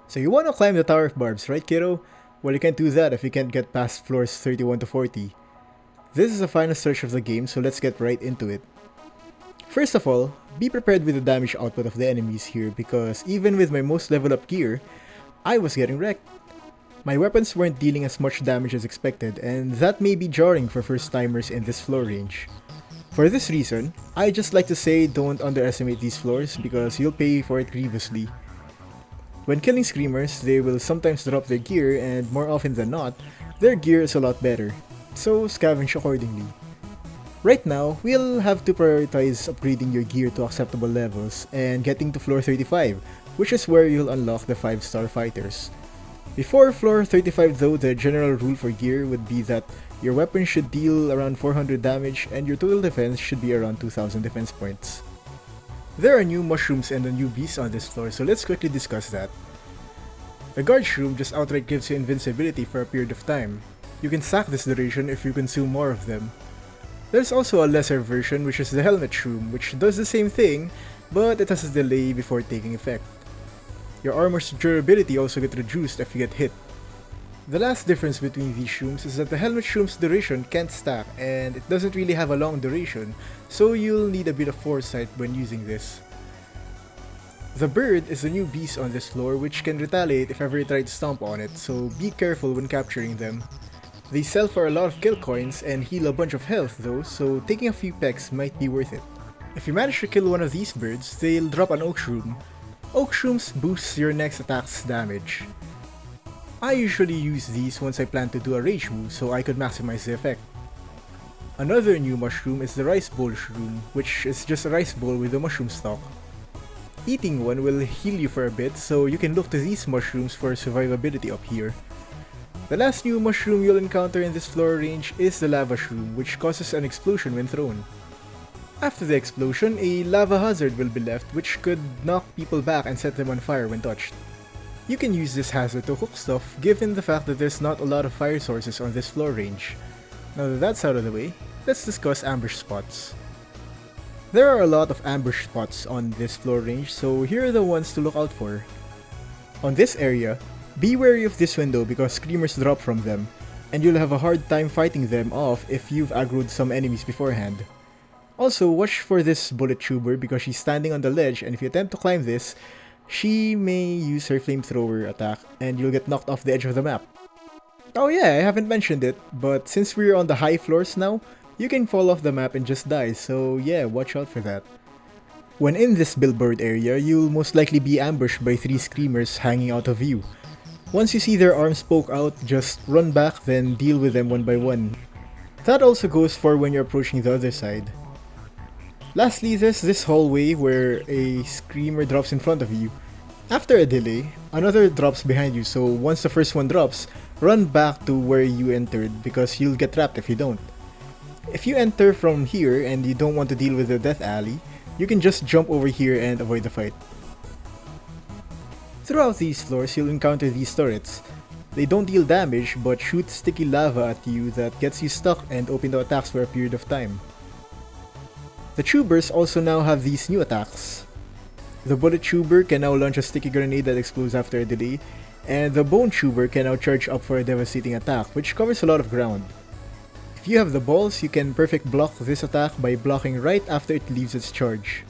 So you wanna climb the Tower of Barbs, right kiddo? Well, you can't do that if you can't get past floors 31 to 40. This is the final stretch of the game, so let's get right into it. First of all, be prepared with the damage output of the enemies here because even with my most level up gear, I was getting wrecked. My weapons weren't dealing as much damage as expected, and that may be jarring for first timers in this floor range. For this reason, I just like to say don't underestimate these floors because you'll pay for it grievously. When killing screamers, they will sometimes drop their gear and more often than not, their gear is a lot better, so scavenge accordingly. Right now, we'll have to prioritize upgrading your gear to acceptable levels and getting to floor 35, which is where you'll unlock the 5-star fighters. Before floor 35 though, the general rule for gear would be that your weapon should deal around 400 damage and your total defense should be around 2000 defense points. There are new mushrooms and a new beast on this floor, so let's quickly discuss that. The guard shroom just outright gives you invincibility for a period of time. You can sack this duration if you consume more of them. There's also a lesser version which is the helmet shroom, which does the same thing, but it has a delay before taking effect. Your armor's durability also gets reduced if you get hit. The last difference between these shrooms is that the helmet shroom's duration can't stack and it doesn't really have a long duration, so you'll need a bit of foresight when using this. The bird is a new beast on this floor which can retaliate if ever you try to stomp on it, so be careful when capturing them. They sell for a lot of kill coins and heal a bunch of health though, so taking a few pecks might be worth it. If you manage to kill one of these birds, they'll drop an oak shroom. Oak shrooms boosts your next attack's damage. I usually use these once I plan to do a rage move so I could maximize the effect. Another new mushroom is the rice bowl shroom, which is just a rice bowl with a mushroom stalk. Eating one will heal you for a bit, so you can look to these mushrooms for survivability up here. The last new mushroom you'll encounter in this floor range is the lava shroom, which causes an explosion when thrown. After the explosion, a lava hazard will be left which could knock people back and set them on fire when touched. You can use this hazard to cook stuff given the fact that there's not a lot of fire sources on this floor range. Now that that's out of the way, let's discuss ambush spots. There are a lot of ambush spots on this floor range, so here are the ones to look out for. On this area, be wary of this window because screamers drop from them, and you'll have a hard time fighting them off if you've aggroed some enemies beforehand. Also, watch for this bullet tuber because she's standing on the ledge and if you attempt to climb this, she may use her flamethrower attack and you'll get knocked off the edge of the map. Oh yeah, I haven't mentioned it, but since we're on the high floors now, you can fall off the map and just die, so yeah, watch out for that. When in this billboard area, you'll most likely be ambushed by 3 screamers hanging out of view. Once you see their arms poke out, just run back then deal with them one by one. That also goes for when you're approaching the other side. Lastly, there's this hallway where a screamer drops in front of you. After a delay, another drops behind you, so once the first one drops, run back to where you entered because you'll get trapped if you don't. If you enter from here and you don't want to deal with the death alley, you can just jump over here and avoid the fight. Throughout these floors, you'll encounter these turrets. They don't deal damage but shoot sticky lava at you that gets you stuck and open the attacks for a period of time. The tubers also now have these new attacks. The bullet tuber can now launch a sticky grenade that explodes after a delay, and the bone tuber can now charge up for a devastating attack, which covers a lot of ground. If you have the balls, you can perfect block this attack by blocking right after it leaves its charge.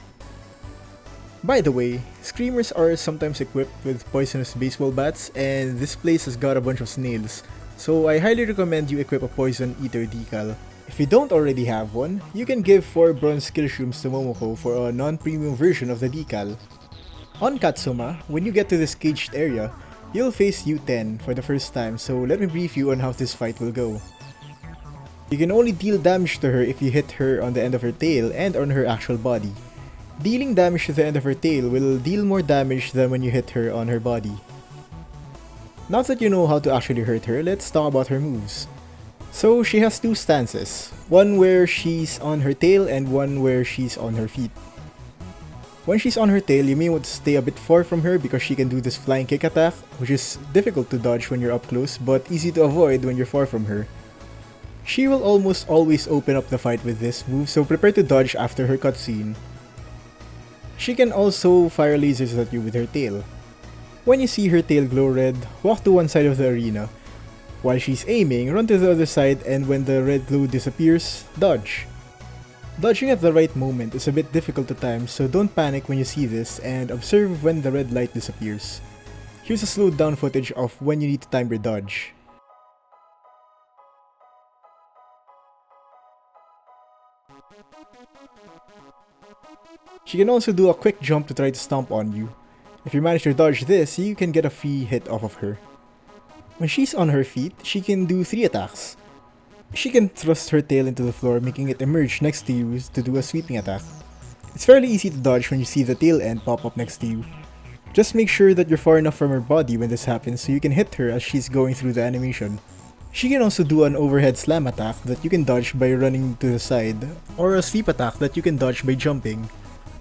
By the way, screamers are sometimes equipped with poisonous baseball bats, and this place has got a bunch of snails, so I highly recommend you equip a poison eater decal. If you don't already have one, you can give 4 bronze skill shrooms to Momoko for a non-premium version of the decal. On Katsuma, when you get to this caged area, you'll face U10 for the first time, so let me brief you on how this fight will go. You can only deal damage to her if you hit her on the end of her tail and on her actual body. Dealing damage to the end of her tail will deal more damage than when you hit her on her body. Now that you know how to actually hurt her, let's talk about her moves. So she has 2 stances, one where she's on her tail and one where she's on her feet. When she's on her tail, you may want to stay a bit far from her because she can do this flying kick attack, which is difficult to dodge when you're up close but easy to avoid when you're far from her. She will almost always open up the fight with this move, so prepare to dodge after her cutscene. She can also fire lasers at you with her tail. When you see her tail glow red, walk to one side of the arena. While she's aiming, run to the other side, and when the red glow disappears, dodge. Dodging at the right moment is a bit difficult at times, so don't panic when you see this and observe when the red light disappears. Here's a slowed down footage of when you need to time your dodge. She can also do a quick jump to try to stomp on you. If you manage to dodge this, you can get a free hit off of her. When she's on her feet, she can do 3 attacks. She can thrust her tail into the floor, making it emerge next to you to do a sweeping attack. It's fairly easy to dodge when you see the tail end pop up next to you. Just make sure that you're far enough from her body when this happens so you can hit her as she's going through the animation. She can also do an overhead slam attack that you can dodge by running to the side, or a sweep attack that you can dodge by jumping.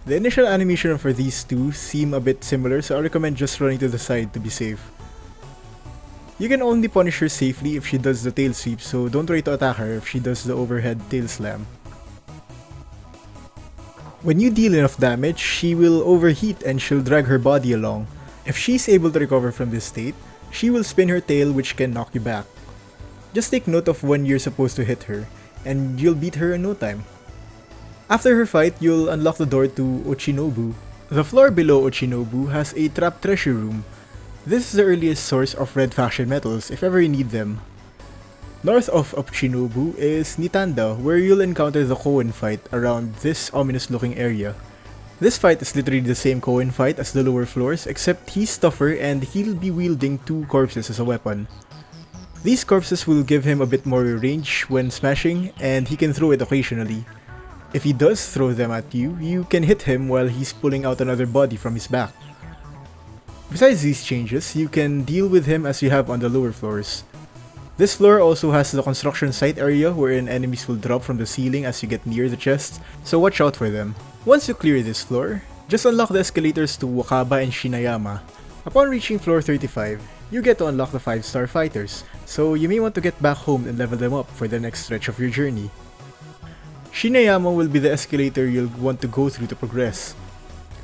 The initial animation for these two seem a bit similar, so I recommend just running to the side to be safe. You can only punish her safely if she does the tail sweep, so don't try to attack her if she does the overhead tail slam. When you deal enough damage, she will overheat and she'll drag her body along. If she's able to recover from this state, she will spin her tail, which can knock you back. Just take note of when you're supposed to hit her, and you'll beat her in no time. After her fight, you'll unlock the door to Ochinobu. The floor below Ochinobu has a trapped treasure room. This is the earliest source of red faction metals if ever you need them. North of Ochinobu is Nitanda, where you'll encounter the Koen fight around this ominous looking area. This fight is literally the same Koen fight as the lower floors, except he's tougher and he'll be wielding 2 corpses as a weapon. These corpses will give him a bit more range when smashing, and he can throw it occasionally. If he does throw them at you, you can hit him while he's pulling out another body from his back. Besides these changes, you can deal with him as you have on the lower floors. This floor also has the construction site area wherein enemies will drop from the ceiling as you get near the chests, so watch out for them. Once you clear this floor, just unlock the escalators to Wakaba and Shinayama. Upon reaching floor 35, you get to unlock the 5-star fighters, so you may want to get back home and level them up for the next stretch of your journey. Shinayama will be the escalator you'll want to go through to progress.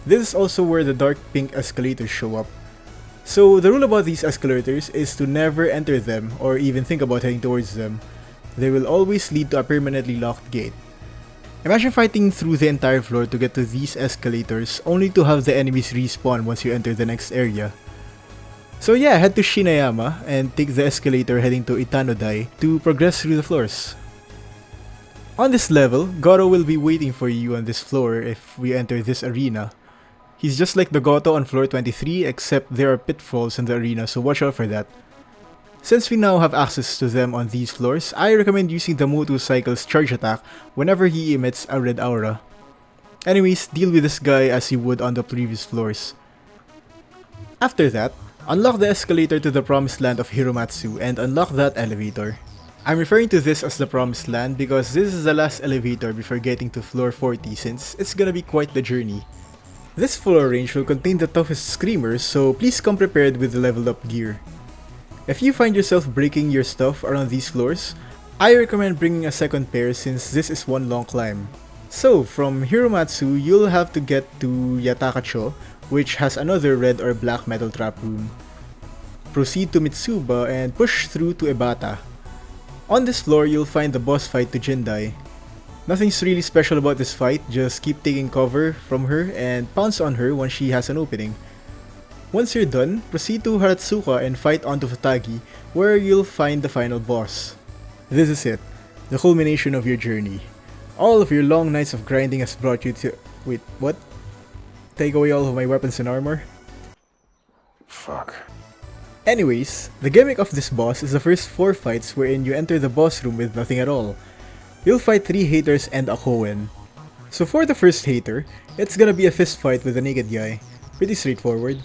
This is also where the dark pink escalators show up. So the rule about these escalators is to never enter them or even think about heading towards them. They will always lead to a permanently locked gate. Imagine fighting through the entire floor to get to these escalators only to have the enemies respawn once you enter the next area. So yeah, head to Shinayama and take the escalator heading to Itanodai to progress through the floors. On this level, Goro will be waiting for you on this floor if we enter this arena. He's just like the Goto on floor 23, except there are pitfalls in the arena, so watch out for that. Since we now have access to them on these floors, I recommend using the motorcycle's charge attack whenever he emits a red aura. Anyways, deal with this guy as you would on the previous floors. After that, unlock the escalator to the promised land of Hiromatsu and unlock that elevator. I'm referring to this as the promised land because this is the last elevator before getting to floor 40 since it's gonna be quite the journey. This floor range will contain the toughest screamers, so please come prepared with the leveled up gear. If you find yourself breaking your stuff around these floors, I recommend bringing a second pair since this is one long climb. So from Hiromatsu, you'll have to get to Yatakacho, which has another red or black metal trap room. Proceed to Mitsuba and push through to Ebata. On this floor, you'll find the boss fight to Jindai. Nothing's really special about this fight, just keep taking cover from her and pounce on her once she has an opening. Once you're done, proceed to Haratsuka and fight onto Futagi, where you'll find the final boss. This is it, the culmination of your journey. All of your long nights of grinding has brought you to... Wait, what? Take away all of my weapons and armor? Fuck. Anyways, the gimmick of this boss is the first 4 fights wherein you enter the boss room with nothing at all. You'll fight 3 haters and a Koen. So for the first hater, it's gonna be a fist fight with a naked guy. Pretty straightforward.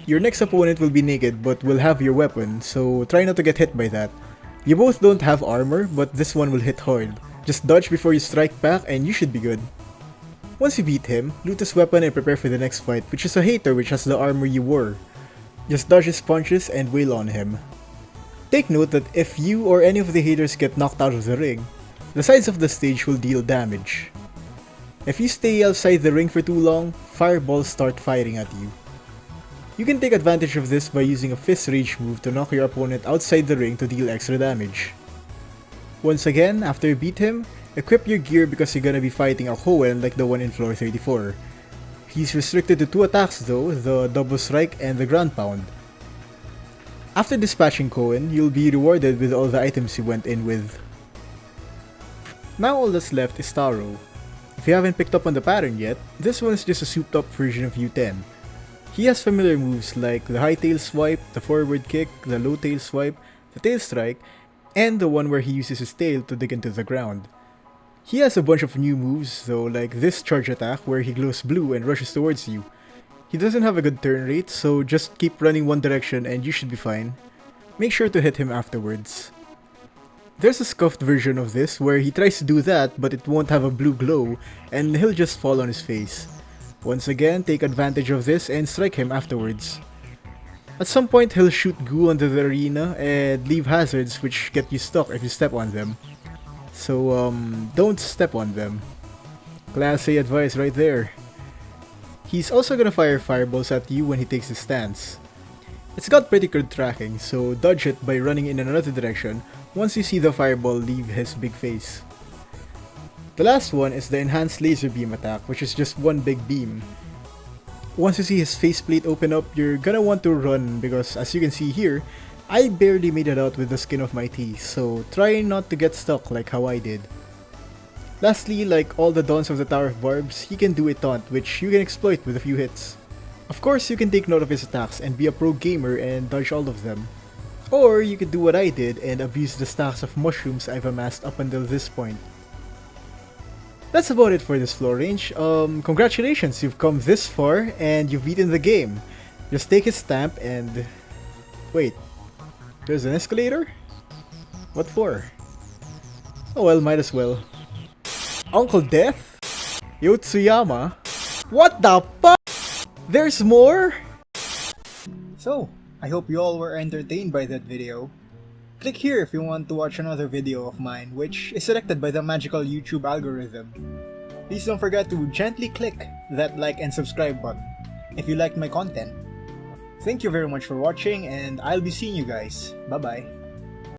Your next opponent will be naked but will have your weapon, so try not to get hit by that. You both don't have armor, but this one will hit hard. Just dodge before you strike back and you should be good. Once you beat him, loot his weapon and prepare for the next fight, which is a hater which has the armor you wore. Just dodge his punches and wail on him. Take note that if you or any of the haters get knocked out of the ring, the sides of the stage will deal damage. If you stay outside the ring for too long, fireballs start firing at you. You can take advantage of this by using a Fist Rage move to knock your opponent outside the ring to deal extra damage. Once again, after you beat him, equip your gear because you're gonna be fighting a Hoenn like the one in floor 34. He's restricted to 2 attacks though, the Double Strike and the Ground Pound. After dispatching Hoenn, you'll be rewarded with all the items you went in with. Now all that's left is Taro. If you haven't picked up on the pattern yet, this one is just a souped up version of U10. He has familiar moves like the high tail swipe, the forward kick, the low tail swipe, the tail strike, and the one where he uses his tail to dig into the ground. He has a bunch of new moves though, like this charge attack where he glows blue and rushes towards you. He doesn't have a good turn rate, so just keep running one direction and you should be fine. Make sure to hit him afterwards. There's a scuffed version of this where he tries to do that but it won't have a blue glow and he'll just fall on his face. Once again, take advantage of this and strike him afterwards. At some point, he'll shoot goo onto the arena and leave hazards which get you stuck if you step on them. So, don't step on them. Class A advice right there. He's also gonna fire fireballs at you when he takes his stance. It's got pretty good tracking, so dodge it by running in another direction once you see the fireball leave his big face. The last one is the enhanced laser beam attack, which is just one big beam. Once you see his faceplate open up, you're gonna want to run because as you can see here, I barely made it out with the skin of my teeth, so try not to get stuck like how I did. Lastly, like all the Dons of the Tower of Barbs, he can do a taunt which you can exploit with a few hits. Of course, you can take note of his attacks and be a pro gamer and dodge all of them. Or you could do what I did and abuse the stacks of mushrooms I've amassed up until this point. That's about it for this floor range. Congratulations, you've come this far and you've beaten the game. Just take his stamp and... Wait, there's an escalator? What for? Oh well, might as well. Uncle Death? Yotsuyama? What the fuck? There's more? So, I hope you all were entertained by that video. Click here if you want to watch another video of mine, which is selected by the magical YouTube algorithm. Please don't forget to gently click that like and subscribe button if you liked my content. Thank you very much for watching and I'll be seeing you guys. Bye bye.